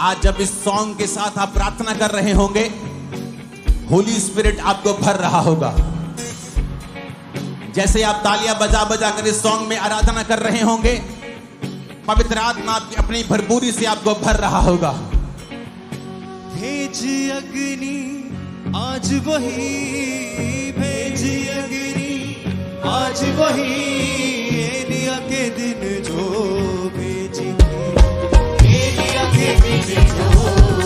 आज जब इस सॉन्ग के साथ आप प्रार्थना कर रहे होंगे, होली स्पिरिट आपको भर रहा होगा। जैसे आप तालियां बजा बजा कर इस सॉन्ग में आराधना कर रहे होंगे, पवित्र आत्मा आपकी अपनी भरपूरी से आपको भर रहा होगा। भेज अग्नि आज वही, भेज अग्नि आज वही, एलिया के दिन जो भेजी थी, एलिया के दिन जो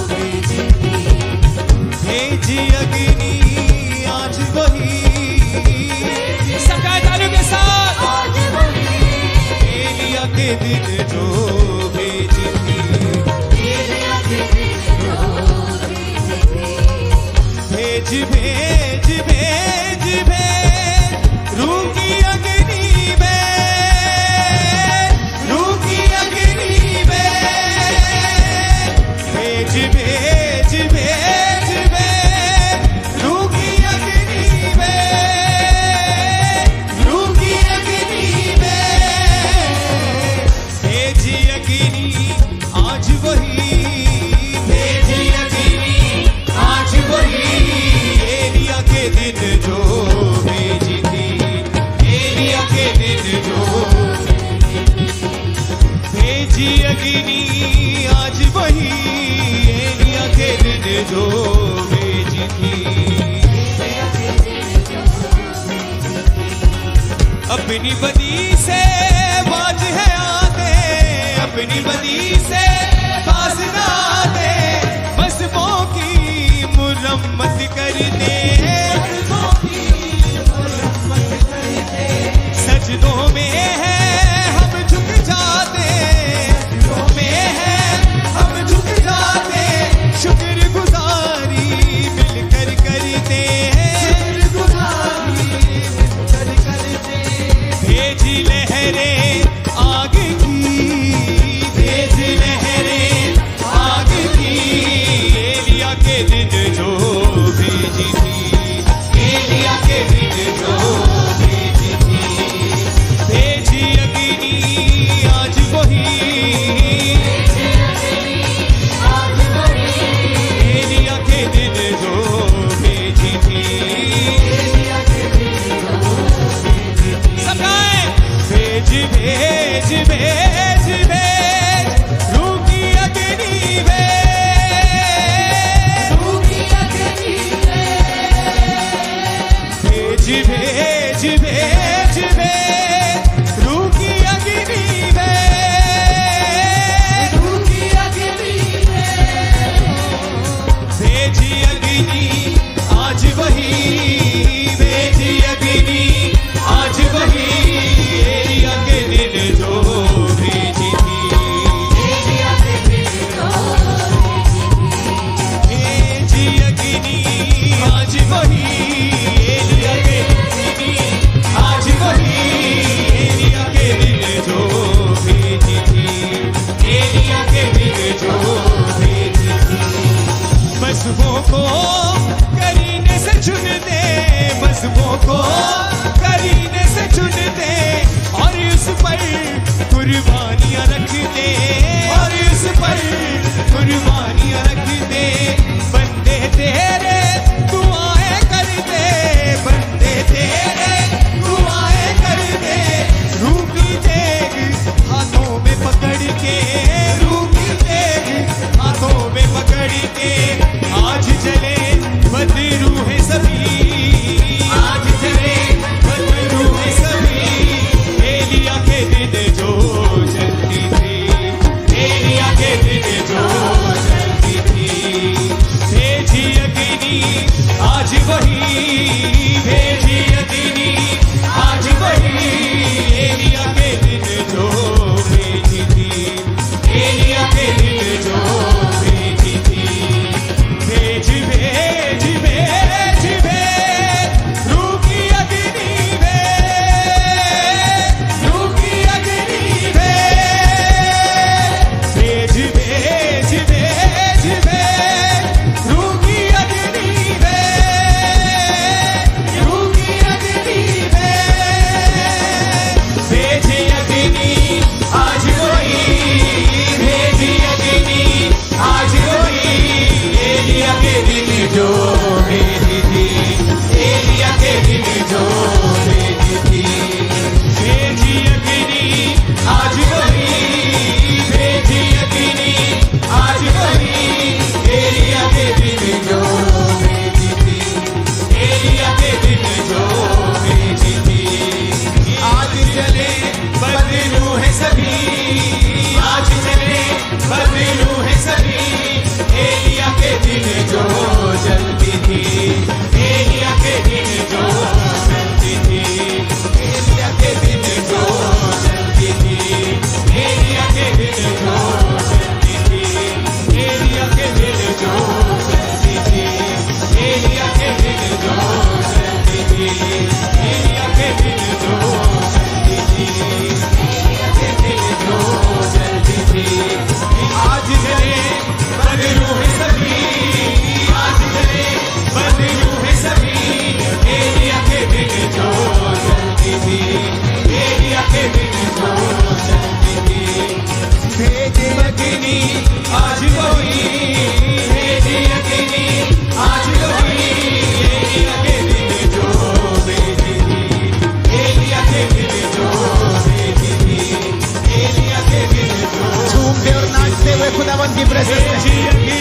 भेजी थी। भेज अग्नि आज वही, सबका तालियों के साथ, आज वही, एलिया के दिन जो भेजी थी, एलिया के दिन जो भेजी थी। भेज भेज भेज भेज रूह की अग्नि भेज, रूह की अग्नि भेज, भेज भेज भेज भेज रूह की अग्नि भेज, रूह की अग्नि भेज। भेज अग्नि आज वही, भेज अग्नि आज वही, एलिया के दिन जो भेजी थी, एलिया के दिन जो भेजी अग्नि आज वही, एलिया के दिन जो भेजी थी। अपनी बदी से बाज है आते, अपनी बदी से बाज ना आते, मज़हबों की मुरम्मत कर दे, सजदों में है हम झुक जाते, सजदों में है हम झुक जाते, शुक्र गुजारी मिलकर करते हैं, शुक्र गुजारी मिलकर करते। भेजी लहरें आग की, भेज लहरें आग की, एलिया के दिन जो भेजी थी, एलिया के दिन जो भेजी थी। भेजी अग्नि आज वही, एलिया के दिन जो भेजी थी, सब गाएं। भेज भेज भेज भेज रूह की अग्नि भेज, रूह की अग्नि भेज, भेज भेज भेज रूह की अग्नि भेज, रूह की अग्नि भेजी अग्नि आज वही, भेजी अग्नि आज वही, एलिया के दिन जो भेजी थी, एलिया के दिन जो भेजी अग्नि आज वही, एलिया के दिन आज वही, एलिया के दिन जो भेजी थी, एलिया के दिन जो भेजी थी। मज़हबों को करीने से चुन दे, मज़हबों को करीने से चुन दे, और उस पर कुर्बानियां रख दे, और उस पर कुर्बानियां रख दे। बंदे तेरे दुआएं कर दे, बंदे तेरे दुआएं कर दे, रूह की तेग हाथों में पकड़ के, रूह की तेग हाथों में पकड़ के, आज चले बदरू है सभी, आज चले बदरू है सभी, एलिया के दिन जो चलती थी, एलिया के दिन जो चलती थी। भेजी अग्नि आज वही, भेजी अग्नि आज वही, एलिया के दिन जो भेजी थी, एलिया के दिन जो भेजी थी। भेज भेज भेज भेज रूह की अग्नि भेज, रूह की अग्नि भेज, भेज भेज भेज भेज रूह की अग्नि भेज, रूह की अग्नि भेज। भेज अग्नि आज वही, भेज अग्नि हुए खुदावन की प्रेजेंस में। भेजी अग्नि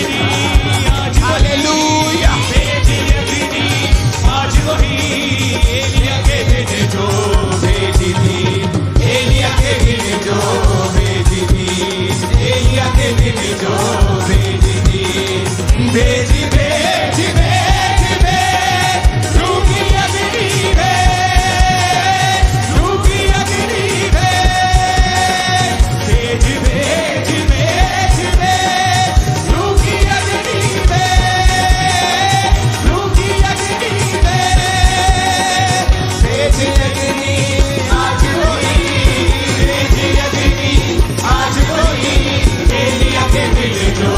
आज हालेलुया। भेजी अग्नि आज वही एलिया के दिन जो भेजी थी, एलिया के दिन जो भेजी थी, एलिया के दिन जो भेजी थी। भेजी भेजी भेजी भेज रूखी अग्नि भेज, रूखी अग्नि भेज, भेज भेज भेज भेज रूखी अग्नि भेज, रूखी अग्नि भेज, भेज अग्नि आज वही, भेज अग्नि आज वही एलिया के दिन जो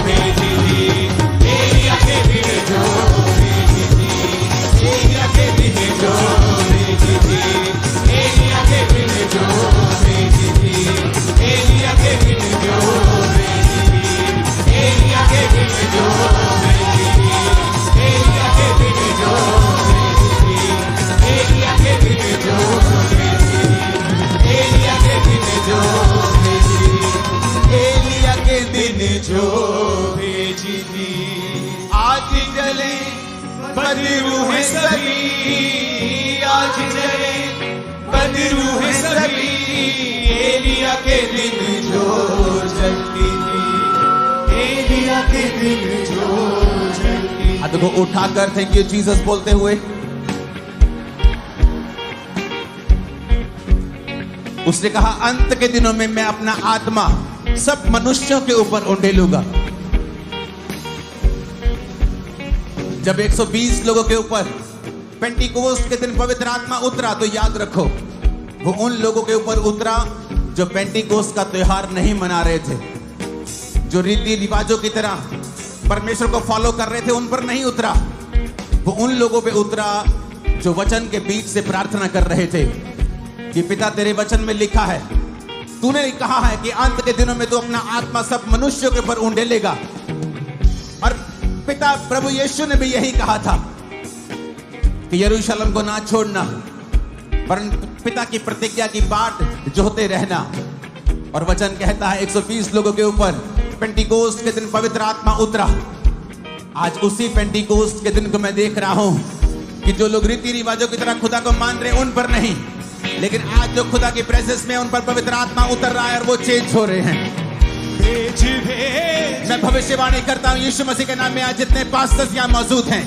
भेजी थी, एलिया के दिन जो भेजी थी, एलिया के दिन जो भेजी थी, एलिया के दिन जो भेजी थी, एलिया के दिन जो भेजी थी, एलिया के दिन जो भेजी थी, एलिया के दिन जो भेजी थी, एलिया के दिन जो भेजी थी, एलिया के दिन जो भेजी थी, एलिया के दिन जो भेजी थी। आज जले बदरू है सभी, आज जले बदरू है सभी, एलिया के दिन जो जलती थी, एलिया के दिन जो जलती। हाथ को उठाकर थैंक यू जीसस बोलते हुए उसने कहा, अंत के दिनों में मैं अपना आत्मा सब मनुष्यों के ऊपर उंडेलूंगा। जब 120 लोगों के ऊपर पेंटिकोस्ट के दिन पवित्र आत्मा उतरा, तो याद रखो वो उन लोगों के ऊपर उतरा जो पेंटिकोस्ट का त्योहार नहीं मना रहे थे, जो रीति रिवाजों की तरह परमेश्वर को फॉलो कर रहे थे, उन पर नहीं उतरा। वो उन लोगों पे उतरा जो वचन के बीच से प्रार्थना कर रहे थे कि पिता तेरे वचन में लिखा है, तूने कहा है कि अंत के दिनों में तू अपना आत्मा सब मनुष्यों के ऊपर उंडेलेगा। और पिता प्रभु यीशु ने भी यही कहा था कि यरूशलेम को ना छोड़ना, परंतु पिता की प्रतिज्ञा की बाट जोहते रहना। और वचन कहता है 120 लोगों के ऊपर पेंटिकोस्ट के दिन पवित्र आत्मा उतरा। आज उसी पेंटिकोस्ट के दिन को मैं देख रहा हूं कि जो लोग रीति रिवाजों की तरह खुदा को मान रहे, उन पर नहीं, लेकिन आज जो खुदा की प्रेजेंस में उन पर पवित्र आत्मा उतर रहा है और वो चेंज हो रहे हैं। भेज भेज मैं भविष्यवाणी करता हूं यीशु मसीह के नाम में आज जितने पास्टर्स यहां मौजूद हैं,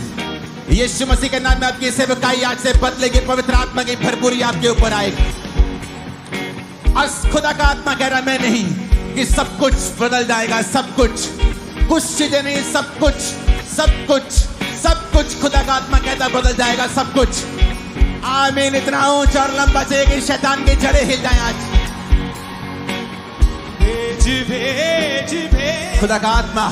यीशु मसीह के नाम में आपकी सेवकाई आज से बदलेगी, पवित्र आत्मा की भरपूरी आपके ऊपर आएगी। आज खुदा का आत्मा कह रहा है, मैं नहीं, कि सब कुछ बदल जाएगा, सब कुछ, कुछ चीजें नहीं, सब कुछ, सब कुछ, सब कुछ खुदा का आत्मा कहता बदल जाएगा, सब कुछ। आमीन। इतना ऊंचा और लंबा चाहिए कि शैतान की जड़ें हिल जाएं आज। भेज भेज भेज खुदा का आत्मा,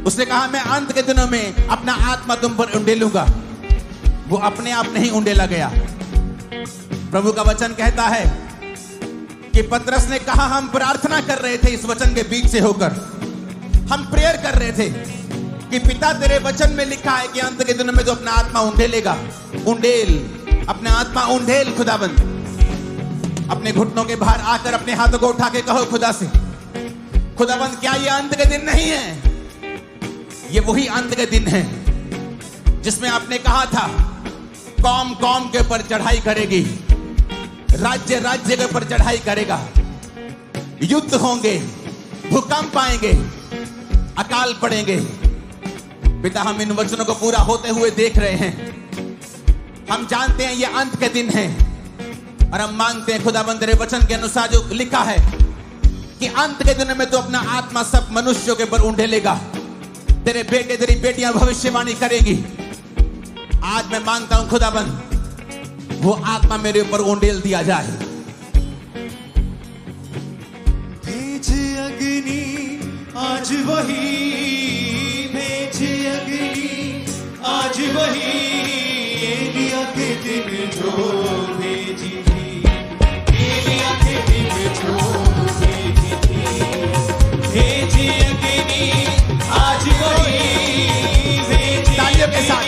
उसने कहा मैं अंत के दिनों में अपना आत्मा तुम पर उंडेलूंगा। वो अपने आप नहीं उंडेला गया। प्रभु का वचन कहता है कि पतरस ने कहा, हम प्रार्थना कर रहे थे इस वचन के बीच से होकर, हम प्रेयर कर रहे थे कि पिता तेरे वचन में लिखा है कि अंत के दिनों में जो अपना आत्मा उंडेलेगा। उंडेल, अपना आत्मा उंडेल खुदाबंद। अपने घुटनों के बाहर आकर अपने हाथों को उठा के कहो खुदा से, खुदाबंद क्या ये अंत के दिन नहीं है? ये वही अंत के दिन है जिसमें आपने कहा था कौम कौम के ऊपर चढ़ाई करेगी, राज्य राज्य के ऊपर चढ़ाई करेगा, युद्ध होंगे, भूकंप आएंगे, अकाल पड़ेंगे। पिता हम इन वचनों को पूरा होते हुए देख रहे हैं। हम जानते हैं ये अंत के दिन है और हम मांगते हैं खुदाबंद तेरे वचन के अनुसार जो लिखा है कि अंत के दिनों में तो अपना आत्मा सब मनुष्यों के ऊपर उंडेलेगा। तेरे बेटे तेरी बेटियां भविष्यवाणी करेंगी। आज मैं मांगता हूं खुदाबंद वो आत्मा मेरे ऊपर उंडेल दिया जाए। भेज अग्नि आज वही, भेज अग्नि आज वही एलिया के दिन जो भेजी थी, एलिया के दिन जो भेजी थी। भेज अग्नि आज वही, भेज तालियों के साथ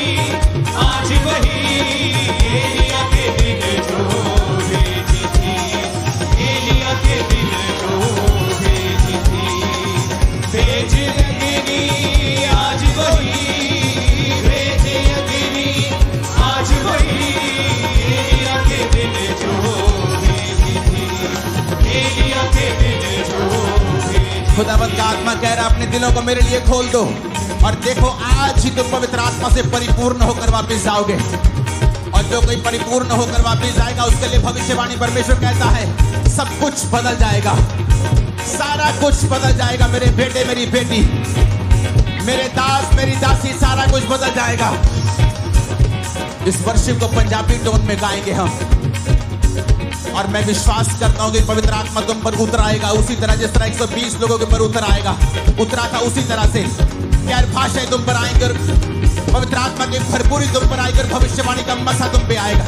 आज वही एलिया के दिन जो भेजी थी, एलिया के दिन जो भेजी थी। खुदावंत का आत्मा कह रहा अपने दिलों को मेरे लिए खोल दो और देखो आज ही तुम पवित्र आत्मा से परिपूर्ण होकर वापस जाओगे। और जो कोई परिपूर्ण होकर वापस जाएगा उसके लिए भविष्यवाणी परमेश्वर कहता है सब कुछ बदल जाएगा, सारा कुछ बदल जाएगा। मेरे बेटे मेरी बेटी, मेरे दास मेरी दासी, सारा कुछ बदल जाएगा। इस वर्शिप को पंजाबी टोन में गाएंगे हम और मैं विश्वास करता हूं कि पवित्र आत्मा तुम पर उतर आएगा उसी तरह जिस तरह 120 लोगों के ऊपर उतर आएगा, उतरा था उसी तरह से। गैर भाषाएं तुम पर आएंगे, पवित्र आत्मा की भरपूरी तुम पर आएगी, भविष्यवाणी का मसा तुम पे आएगा।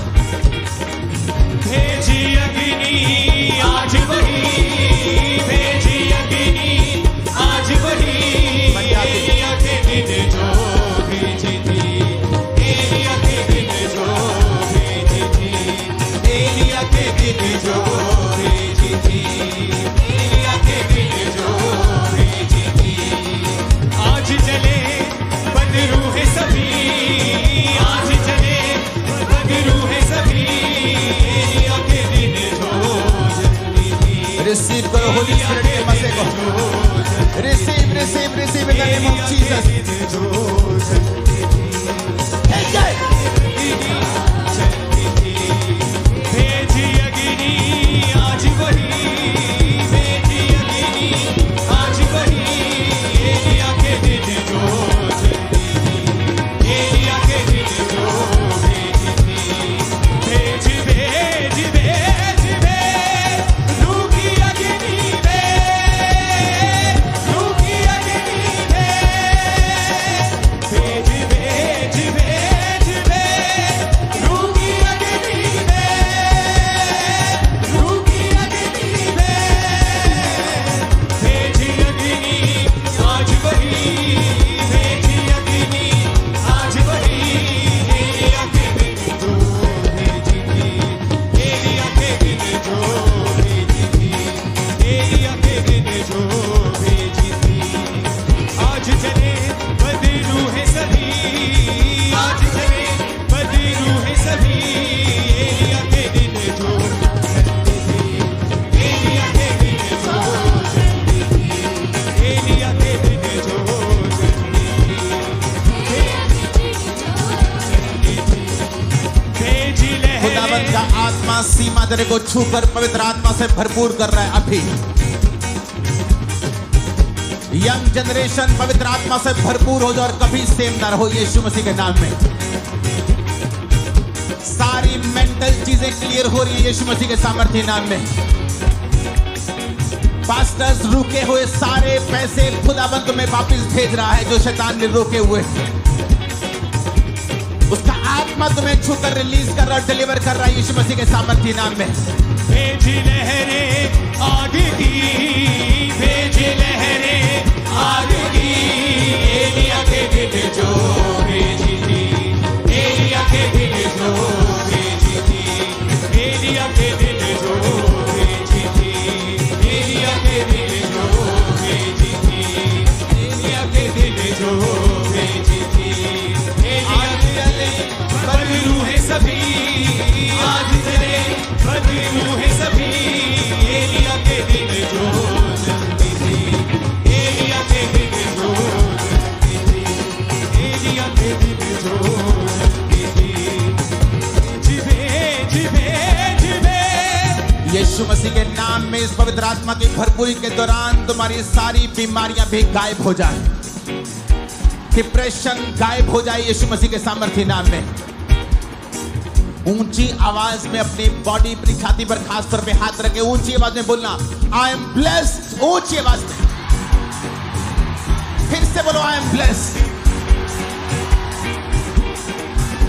भेजी अग्नि आज वही, भेजी अग्नि आज वही, एलिया के दिन जो भेजी थी, एलिया के दिन जो भेजी थी, एलिया के दिन जो भेजी थी, एलिया के दिन जो भेजी थी। आज चले बदरू है सभी, आज चले बदरू है सभी, एलिया के दिन जो जल्दी थी। रिसीव करो होली स्पिरिट के मजे को, receive receive receive in the name of Jesus. भेजी अग्नि आज वही, भेजी अग्नि आज वही, एलिया के दिन जो जल्दी थी, एलिया के दिन जो भेजी थी। भेज भेज भेज भेज रूह की अग्नि भेज, रूह की अग्नि भेज, भेज भेज भेज भेज रूह की अग्नि भेज, रूह की अग्नि भेज। भेजी अग्नि आज वही, भेजी अग्नि आज वही, एलिया के दिन जो भेजी थी, एलिया के दिन जो भेजी थी, एलिया के दिन जो भेजी थी। आज चले बदरू है सभी, आज चले बदरू है सभी, एलिया के दिन जो जल्दी थी, एलिया के दिन जो जल्दी थी, एलिया के दिन जो जल्दी थी, भेजी खुदावंत का लहरें आत्मा सीमा तेरे को छूकर पवित्र आत्मा से भरपूर कर रहा है। अभी यंग जनरेशन पवित्र आत्मा से भरपूर हो जाओ और कभी सेम ना रहो यीशु मसीह के नाम में। सारी मेंटल चीजें क्लियर हो रही है यीशु मसीह के सामर्थ्य नाम में। पास्टर्स रुके हुए सारे पैसे खुदावंत में वापस भेज रहा है जो शैतान ने रोके हुए, उसका आत्मा तुम्हें छूकर रिलीज कर रहा है, डिलीवर कर रहा है यीशु मसीह के सामर्थ्य नाम में। भेजी लहरें आग की, भेजी लहरें आग की, एलिया के दिन जो भेजी थी, एलिया के दिन जो भेजी थी, एलिया के दिन जो भेजी थी, एलिया के दिन जो भेजी थी, एलिया के दिन जो भेजी थी। आज चले बदरू है सभी, आज चले बदरू है सभी, एलिया के दिन जो जल्दी थी, एलिया के दिन जो जल्दी थी, एलिया के दिन जो जल्दी थी। भेज भेज भेज यीशु मसीह के नाम में इस पवित्र आत्मा की भरपूरी के दौरान तुम्हारी सारी बीमारियां भी गायब हो जाए, डिप्रेशन गायब हो जाए यीशु मसीह के सामर्थ्य नाम में। ऊंची आवाज में अपनी बॉडी अपनी छाती पर खास तौर पे हाथ रखे ऊंची आवाज में बोलना आई एम ब्लेस्ड। ऊंची आवाज में फिर से बोलो I am blessed,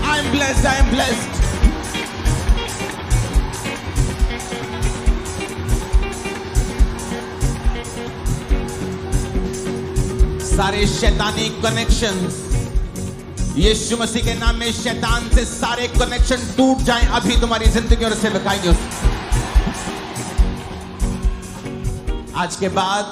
I am blessed, I am blessed. सारे शैतानी कनेक्शंस यीशु मसीह के नाम में शैतान से सारे कनेक्शन टूट जाएं अभी तुम्हारी जिंदगी और से दिखाएंगे। आज के बाद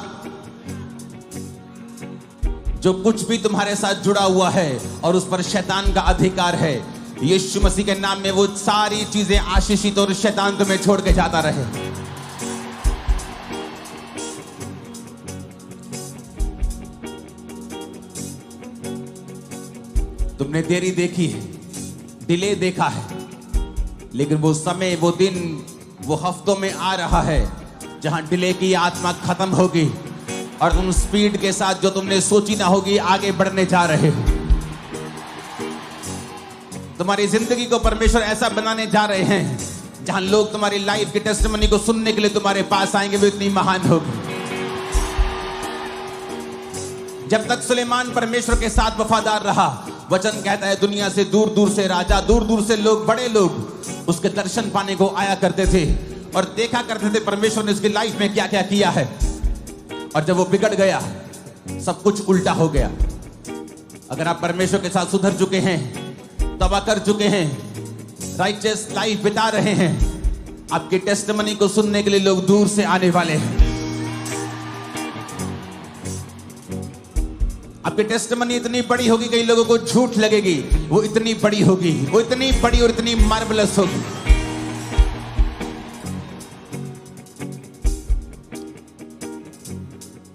जो कुछ भी तुम्हारे साथ जुड़ा हुआ है और उस पर शैतान का अधिकार है, यीशु मसीह के नाम में वो सारी चीजें आशीषित और शैतान तुम्हें छोड़ के जाता रहे। तुमने देरी देखी है, डिले देखा है, लेकिन वो समय, वो दिन, वो हफ्तों में आ रहा है जहां डिले की आत्मा खत्म होगी और तुम स्पीड के साथ जो तुमने सोची ना होगी आगे बढ़ने जा रहे हो। तुम्हारी जिंदगी को परमेश्वर ऐसा बनाने जा रहे हैं जहां लोग तुम्हारी लाइफ की टेस्टिमनी को सुनने के लिए तुम्हारे पास आएंगे, वो इतनी महान होगी। जब तक सुलेमान परमेश्वर के साथ वफादार रहा, वचन कहता है दुनिया से दूर दूर से राजा, दूर दूर से लोग, बड़े लोग उसके दर्शन पाने को आया करते थे और देखा करते थे परमेश्वर ने उसकी लाइफ में क्या क्या किया है। और जब वो बिगड़ गया, सब कुछ उल्टा हो गया। अगर आप परमेश्वर के साथ सुधर चुके हैं, तौबा कर चुके हैं, राइचियस लाइफ बिता रहे हैं, आपकी टेस्टिमनी को सुनने के लिए लोग दूर से आने वाले हैं। आपकी टेस्टिमनी इतनी बड़ी होगी, कई लोगों को झूठ लगेगी, वो इतनी बड़ी होगी, वो इतनी बड़ी और इतनी मार्वलस होगी।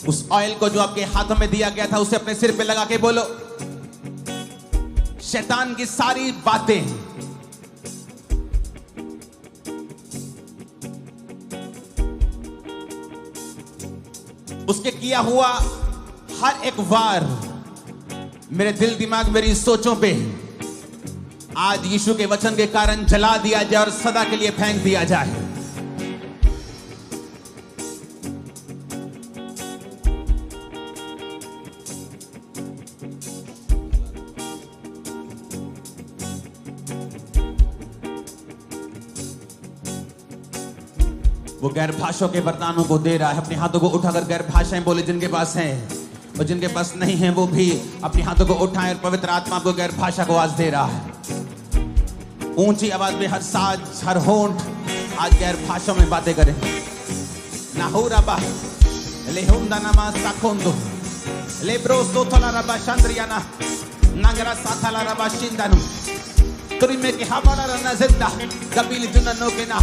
उस ऑयल को जो आपके हाथों में दिया गया था, उसे अपने सिर पे लगा के बोलो, शैतान की सारी बातें, उसके किया हुआ हर एक वार मेरे दिल दिमाग, मेरी सोचों पे आज यीशु के वचन के कारण जला दिया जाए और सदा के लिए फेंक दिया जाए। वो गैर भाषाओं के वरदानों को दे रहा है। अपने हाथों को उठाकर गैर भाषाएं बोले जिनके पास हैं, और जिनके पास नहीं है वो भी अपने हाथों को उठाएं और पवित्र आत्मा को गैर भाषा को आज दे रहा है। ऊंची आवाज में हर साज, हर होंठ आज गैर भाषाओं में बातें करें। नाहुराबा लेहुंदानामा साकोंदो लेब्रोस्तो थलाराबा चंद्रियाना नगरा साथालाराबा शिंदानु तुरिमे के हवाला रना जिंदा कबील जुननो के ना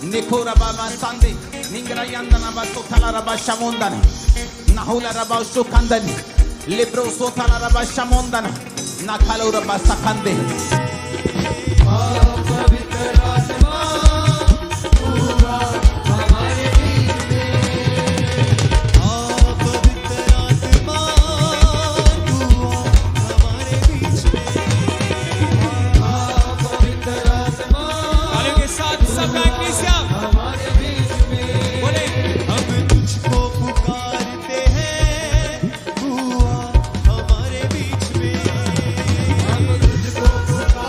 निखोराबा मा सांदे निंगरा यंदनाबा सोथालाराबा शमोंदाना नाहुला रबा सुखंदन लिब्रो सोथाला रबा शमोंदन नाखालो रबा सखंदे। पवित्र आत्मा हुआ हमारे बीच में, पवित्र आत्मा हुआ हमारे बीच में, पवित्र आत्मा तालियों के साथ सब कलीसिया हमारे बीच में। बोले हम तुझको पुकारते हैं, हुआ हमारे बीच में, हम तुझको पुकारते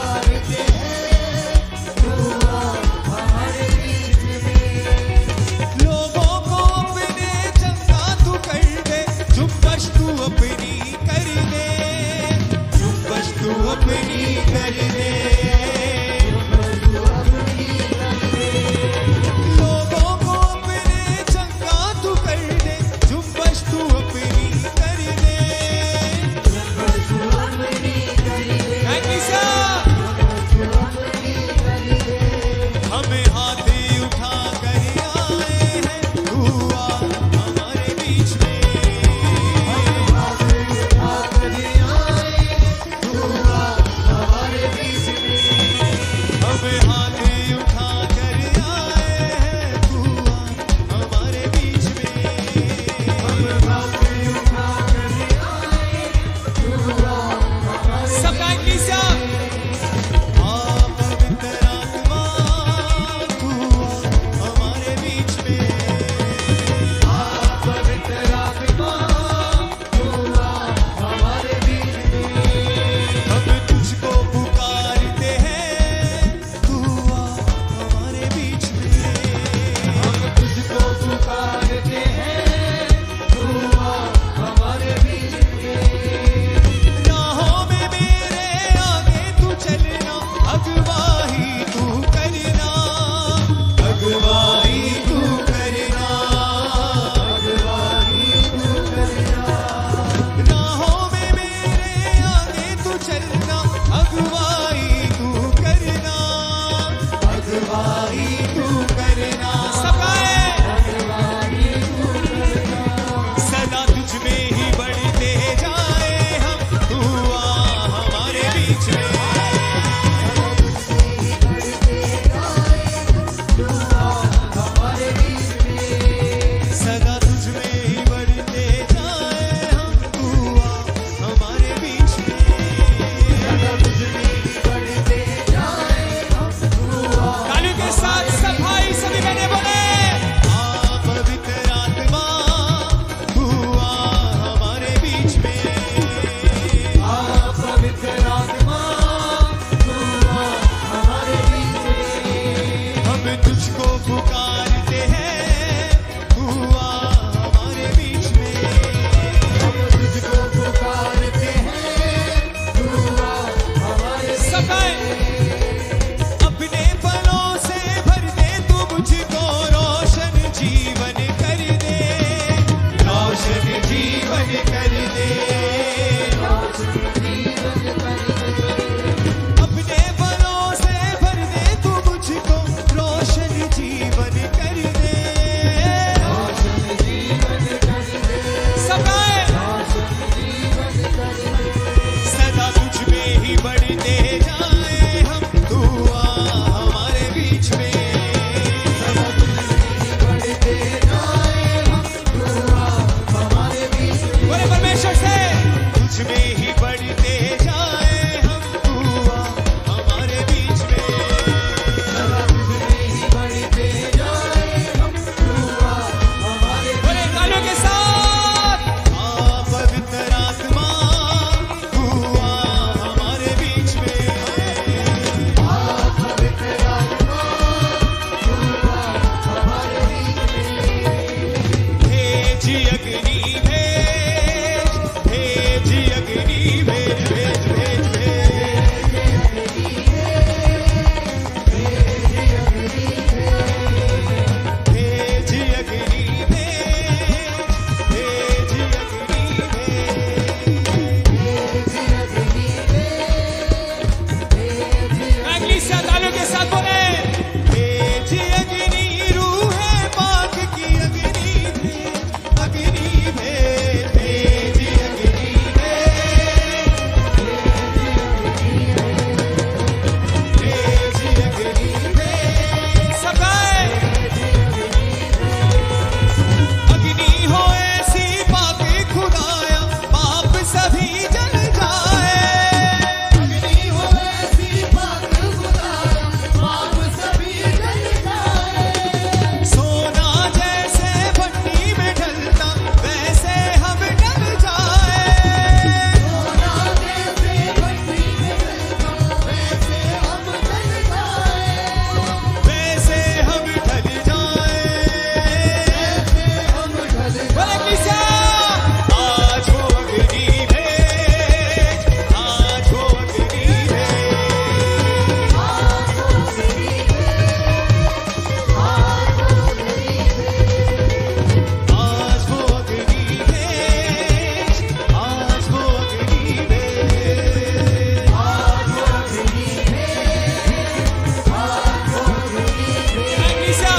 जीवन कर दे, अपने बलों से भर दे तू मुझको, रोशन जीवन कर दे, सदाए सदा तुझ में ही बढ़ते जाए हम, तू आ हमारे बीच में, बोले परमेश्वर से, तुझ में ही बढ़ते जाए हम, तू आ हमारे बीच में, बोले तालियों के साथ, आ पवित्र आत्मा तू आ हमारे बीच में, भेज अग्नि भेज, भेज अग्नि भेज, भेज भेज भेज, भेज अग्नि भेज, भेज अग्नि भेज, अगली से तालियों के साथ बोले, भेज अग्नि रूहे पाक की अग्नि भेज, अग्नि भेज, भेज अग्नि भेज, भेज अग्नि भेज, सकाए अग्नि हो ऐसी पाक खुदाया, पाप सभी जल जाए, अग्नि हो ऐसी पाक खुदाया, पाप सभी जल जाए, सोना जैसे भट्टी में ढलता वैसे हम ढल जाए, सोना जैसे भट्टी में ढलता वैसे हम ढल जाए, वैसे हम ढल जाए, बोले किसा, आज वो अग्नि भेज, आज वो अग्नि भेज, आज वो अग्नि भेज, आज वो अग्नि भेज, आज वो अग्नि भेज, अग्निसा,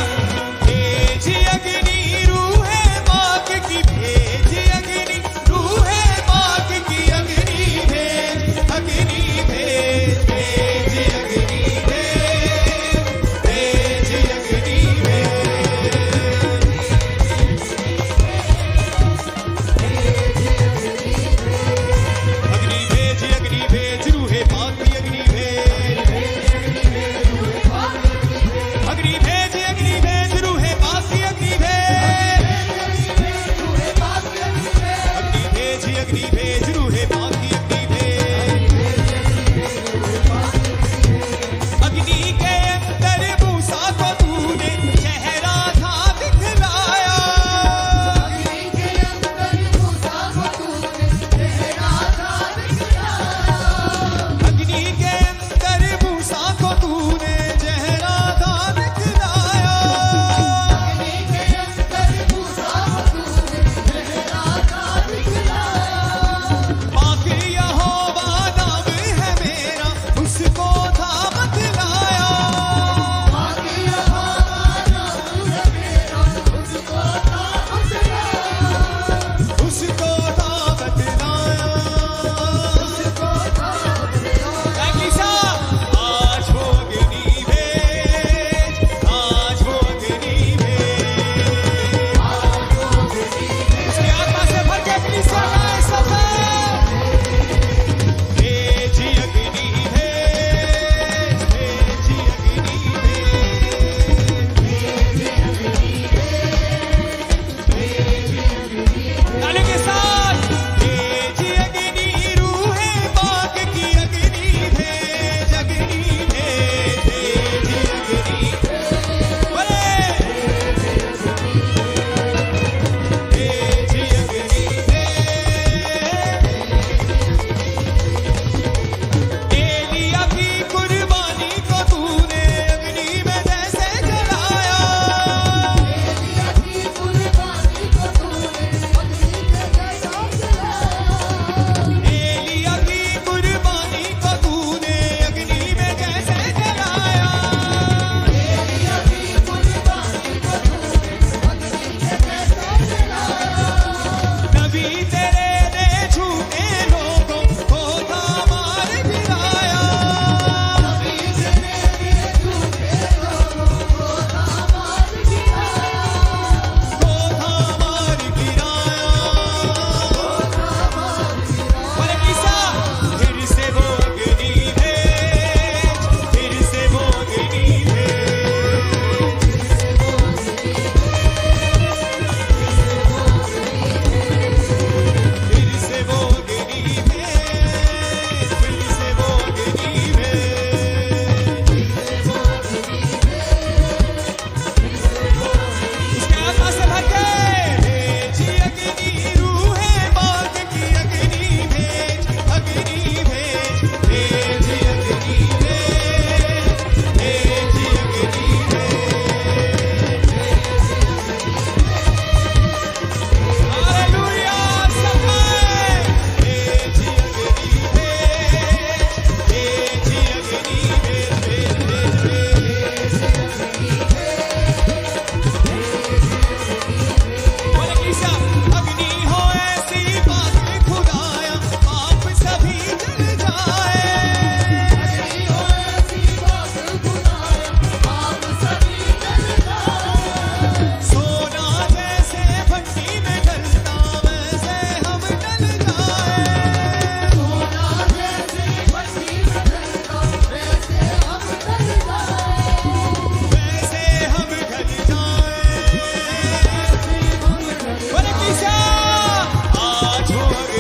भेज अग्नि रूहे पाक की, भेज अग्नि रूहे पाक की, अग्नि भेज, अग्नि भेज, भेज अग्नि भेज, भेज अग्नि भेज, अग्नि भेज रूहे पाक की, अग्नि भेज, अग्नि भेज, अग्नि भेज रूहे पाक की, अग्नि भेज, अग्नि भेज, अग्नि भेज रूहे पाक की, अग्नि भेज, अग्नि के अंदर मूसा को तूने चेहरा था दिखलाया, अग्नि के अंदर मूसा को तूने चेहरा था दिखलाया, अग्नि के अंदर मूसा को तूने चेहरा था दिखलाया, अग्नि के अंदर मूसा को तूने चेहरा था दिखलाया, और